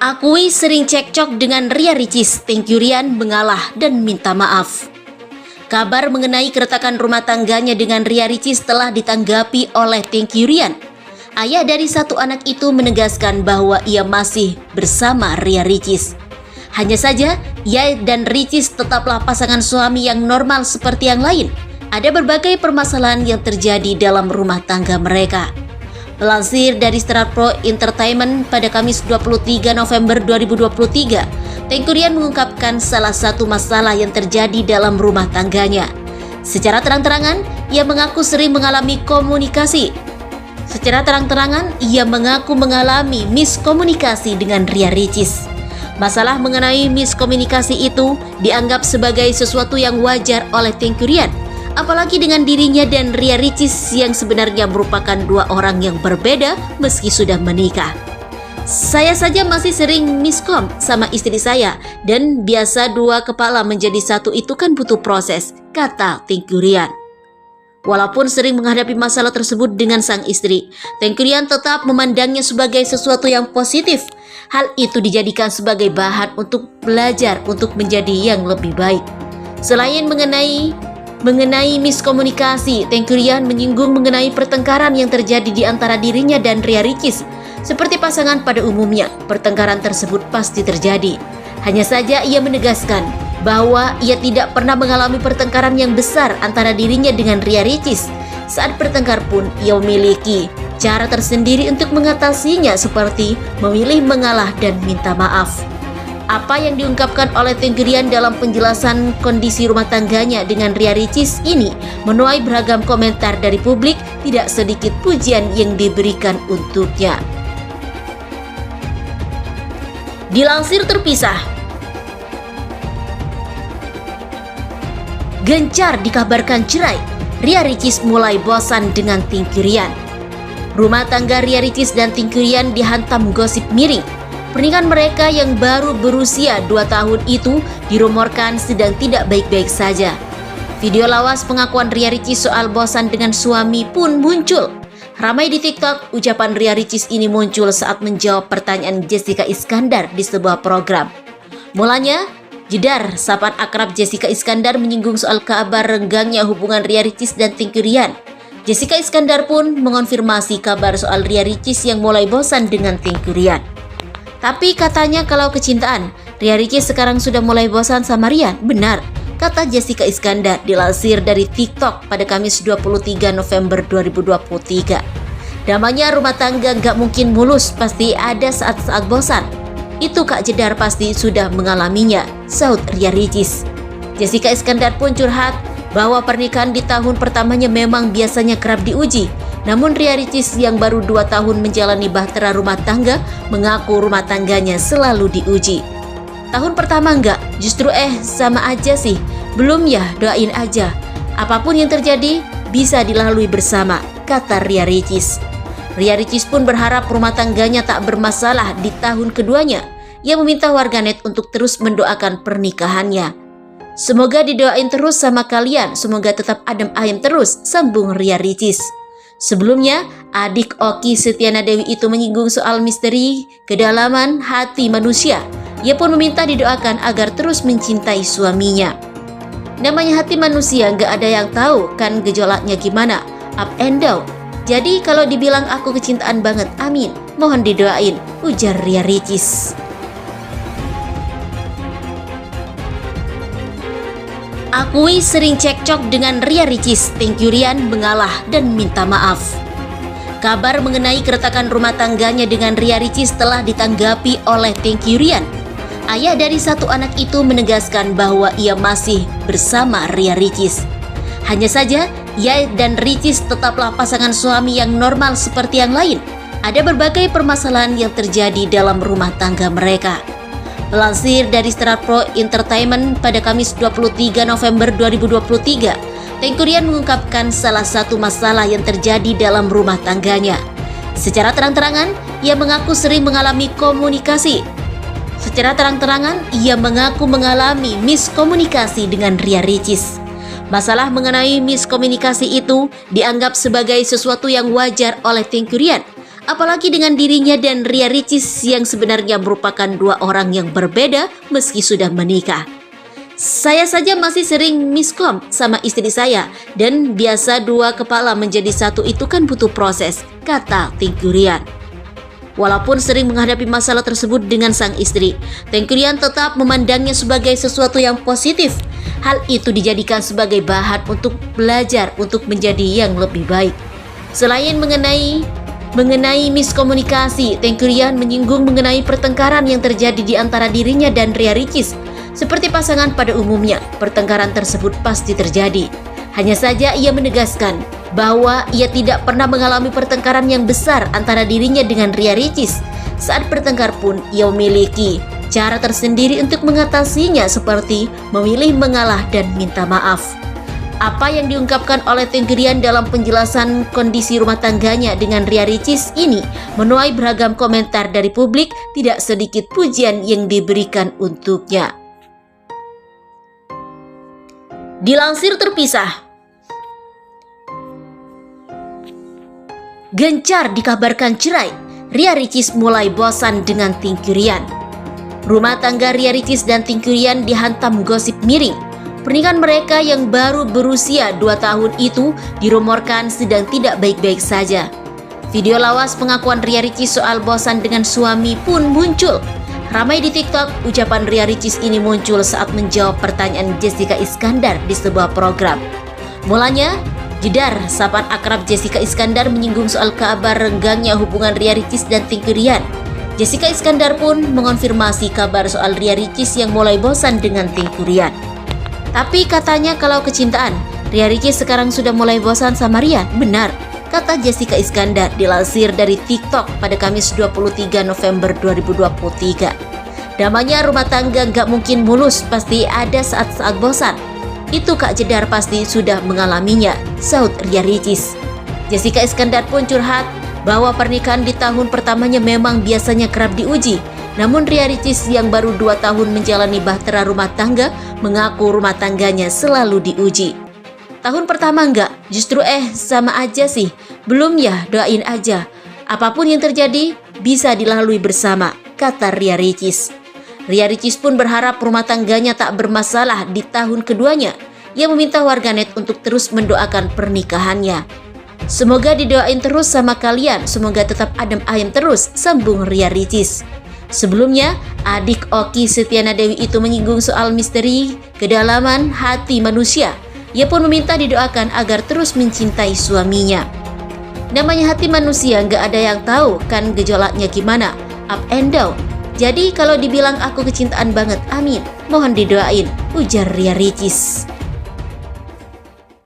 Akui sering cekcok dengan Ria Ricis, Tengku Ryan mengalah dan minta maaf. Kabar mengenai keretakan rumah tangganya dengan Ria Ricis telah ditanggapi oleh Tengku Ryan. Ayah dari satu anak itu menegaskan bahwa ia masih bersama Ria Ricis. Hanya saja, ia dan Ricis tetaplah pasangan suami yang normal seperti yang lain. Ada berbagai permasalahan yang terjadi dalam rumah tangga mereka. Melansir dari Start Pro Entertainment pada Kamis 23 November 2023, Tengku Ryan mengungkapkan salah satu masalah yang terjadi dalam rumah tangganya. Secara terang-terangan, ia mengaku sering mengalami miskomunikasi dengan Ria Ricis. Masalah mengenai miskomunikasi itu dianggap sebagai sesuatu yang wajar oleh Tengku Ryan, apalagi dengan dirinya dan Ria Ricis yang sebenarnya merupakan dua orang yang berbeda meski sudah menikah. Saya saja masih sering miskom sama istri saya, dan biasa dua kepala menjadi satu itu kan butuh proses, kata Tengku Ryan. Walaupun sering menghadapi masalah tersebut dengan sang istri, Tengku Ryan tetap memandangnya sebagai sesuatu yang positif. Hal itu dijadikan sebagai bahan untuk belajar untuk menjadi yang lebih baik. Selain mengenai miskomunikasi, Tengku Ryan menyinggung mengenai pertengkaran yang terjadi di antara dirinya dan Ria Ricis. Seperti pasangan pada umumnya, pertengkaran tersebut pasti terjadi. Hanya saja ia menegaskan bahwa ia tidak pernah mengalami pertengkaran yang besar antara dirinya dengan Ria Ricis. Saat bertengkar pun ia memiliki cara tersendiri untuk mengatasinya, seperti memilih mengalah dan minta maaf. Apa yang diungkapkan oleh Tengku Ryan dalam penjelasan kondisi rumah tangganya dengan Ria Ricis ini menuai beragam komentar dari publik, tidak sedikit pujian yang diberikan untuknya. Dilansir terpisah, gencar dikabarkan cerai, Ria Ricis mulai bosan dengan Tengku Ryan. Rumah tangga Ria Ricis dan Tengku Ryan dihantam gosip miring. Pernikahan mereka yang baru berusia 2 tahun itu dirumorkan sedang tidak baik-baik saja. Video lawas pengakuan Ria Ricis soal bosan dengan suami pun muncul. Ramai di TikTok, ucapan Ria Ricis ini muncul saat menjawab pertanyaan Jessica Iskandar di sebuah program. Mulanya, jedar sapaan akrab Jessica Iskandar menyinggung soal kabar renggangnya hubungan Ria Ricis dan Tengku Ryan. Jessica Iskandar pun mengonfirmasi kabar soal Ria Ricis yang mulai bosan dengan Tengku Ryan. Tapi katanya kalau kecintaan, Ria Ricis sekarang sudah mulai bosan sama Ryan. Benar, kata Jessica Iskandar dilansir dari TikTok pada Kamis 23 November 2023. Namanya rumah tangga gak mungkin mulus, pasti ada saat-saat bosan. Itu Kak Jedar pasti sudah mengalaminya, sahut Ria Ricis. Jessica Iskandar pun curhat bahwa pernikahan di tahun pertamanya memang biasanya kerap diuji. Namun Ria Ricis yang baru 2 tahun menjalani bahtera rumah tangga mengaku rumah tangganya selalu diuji. Tahun pertama enggak, justru sama aja sih. Belum ya, doain aja. Apapun yang terjadi bisa dilalui bersama, kata Ria Ricis. Ria Ricis pun berharap rumah tangganya tak bermasalah di tahun keduanya. Ia meminta warganet untuk terus mendoakan pernikahannya. Semoga didoain terus sama kalian, semoga tetap adem ayem terus, sambung Ria Ricis. Sebelumnya, adik Oki Setiana Dewi itu menyinggung soal misteri kedalaman hati manusia. Ia pun meminta didoakan agar terus mencintai suaminya. Namanya hati manusia, gak ada yang tahu kan gejolaknya gimana, up and down. Jadi kalau dibilang aku kecintaan banget, amin, mohon didoain, ujar Ria Ricis. Akui sering cekcok dengan Ria Ricis, Tengku Ryan mengalah dan minta maaf. Kabar mengenai keretakan rumah tangganya dengan Ria Ricis telah ditanggapi oleh Tengku Ryan. Ayah dari satu anak itu menegaskan bahwa ia masih bersama Ria Ricis. Hanya saja, ia dan Ricis tetaplah pasangan suami yang normal seperti yang lain. Ada berbagai permasalahan yang terjadi dalam rumah tangga mereka. Melansir dari Start Pro Entertainment pada Kamis 23 November 2023, Tengku Ryan mengungkapkan salah satu masalah yang terjadi dalam rumah tangganya. Secara terang-terangan, ia mengaku mengalami miskomunikasi dengan Ria Ricis. Masalah mengenai miskomunikasi itu dianggap sebagai sesuatu yang wajar oleh Tengku Ryan, Apalagi dengan dirinya dan Ria Ricis yang sebenarnya merupakan dua orang yang berbeda meski sudah menikah. Saya saja masih sering miskom sama istri saya dan biasa dua kepala menjadi satu itu kan butuh proses, kata Tengku Ryan. Walaupun sering menghadapi masalah tersebut dengan sang istri, Tengku Ryan tetap memandangnya sebagai sesuatu yang positif. Hal itu dijadikan sebagai bahan untuk belajar untuk menjadi yang lebih baik. Selain mengenai miskomunikasi, Tengku Ryan menyinggung mengenai pertengkaran yang terjadi di antara dirinya dan Ria Ricis. Seperti pasangan pada umumnya, pertengkaran tersebut pasti terjadi. Hanya saja ia menegaskan bahwa ia tidak pernah mengalami pertengkaran yang besar antara dirinya dengan Ria Ricis. Saat bertengkar pun ia memiliki cara tersendiri untuk mengatasinya seperti memilih mengalah dan minta maaf. Apa yang diungkapkan oleh Tengku Ryan dalam penjelasan kondisi rumah tangganya dengan Ria Ricis ini menuai beragam komentar dari publik, tidak sedikit pujian yang diberikan untuknya. Dilansir terpisah, gencar dikabarkan cerai, Ria Ricis mulai bosan dengan Tengku Ryan. Rumah tangga Ria Ricis dan Tengku Ryan dihantam gosip miring. Pernikahan mereka yang baru berusia 2 tahun itu dirumorkan sedang tidak baik-baik saja. Video lawas pengakuan Ria Ricis soal bosan dengan suami pun muncul. Ramai di TikTok, ucapan Ria Ricis ini muncul saat menjawab pertanyaan Jessica Iskandar di sebuah program. Mulanya, jedar sapaan akrab Jessica Iskandar menyinggung soal kabar renggangnya hubungan Ria Ricis dan Tengku Ryan. Jessica Iskandar pun mengonfirmasi kabar soal Ria Ricis yang mulai bosan dengan Tengku Ryan. Tapi katanya kalau kecintaan, Ria Ricis sekarang sudah mulai bosan sama Ria. Benar, kata Jessica Iskandar dilansir dari TikTok pada Kamis 23 November 2023. Damanya rumah tangga gak mungkin mulus, pasti ada saat-saat bosan. Itu Kak Jedar pasti sudah mengalaminya, saut Ria Ricis. Jessica Iskandar pun curhat bahwa pernikahan di tahun pertamanya memang biasanya kerap diuji. Namun Ria Ricis yang baru 2 tahun menjalani bahtera rumah tangga mengaku rumah tangganya selalu diuji. Tahun pertama enggak, justru sama aja sih. Belum ya, doain aja. Apapun yang terjadi bisa dilalui bersama, kata Ria Ricis. Ria Ricis pun berharap rumah tangganya tak bermasalah di tahun keduanya. Ia meminta warganet untuk terus mendoakan pernikahannya. Semoga didoain terus sama kalian, semoga tetap adem ayem terus, sambung Ria Ricis. Sebelumnya, adik Oki Setiana Dewi itu menyinggung soal misteri kedalaman hati manusia. Ia pun meminta didoakan agar terus mencintai suaminya. Namanya hati manusia gak ada yang tahu kan gejolaknya gimana, up and down. Jadi kalau dibilang aku kecintaan banget, amin, mohon didoain, ujar Ria Ricis.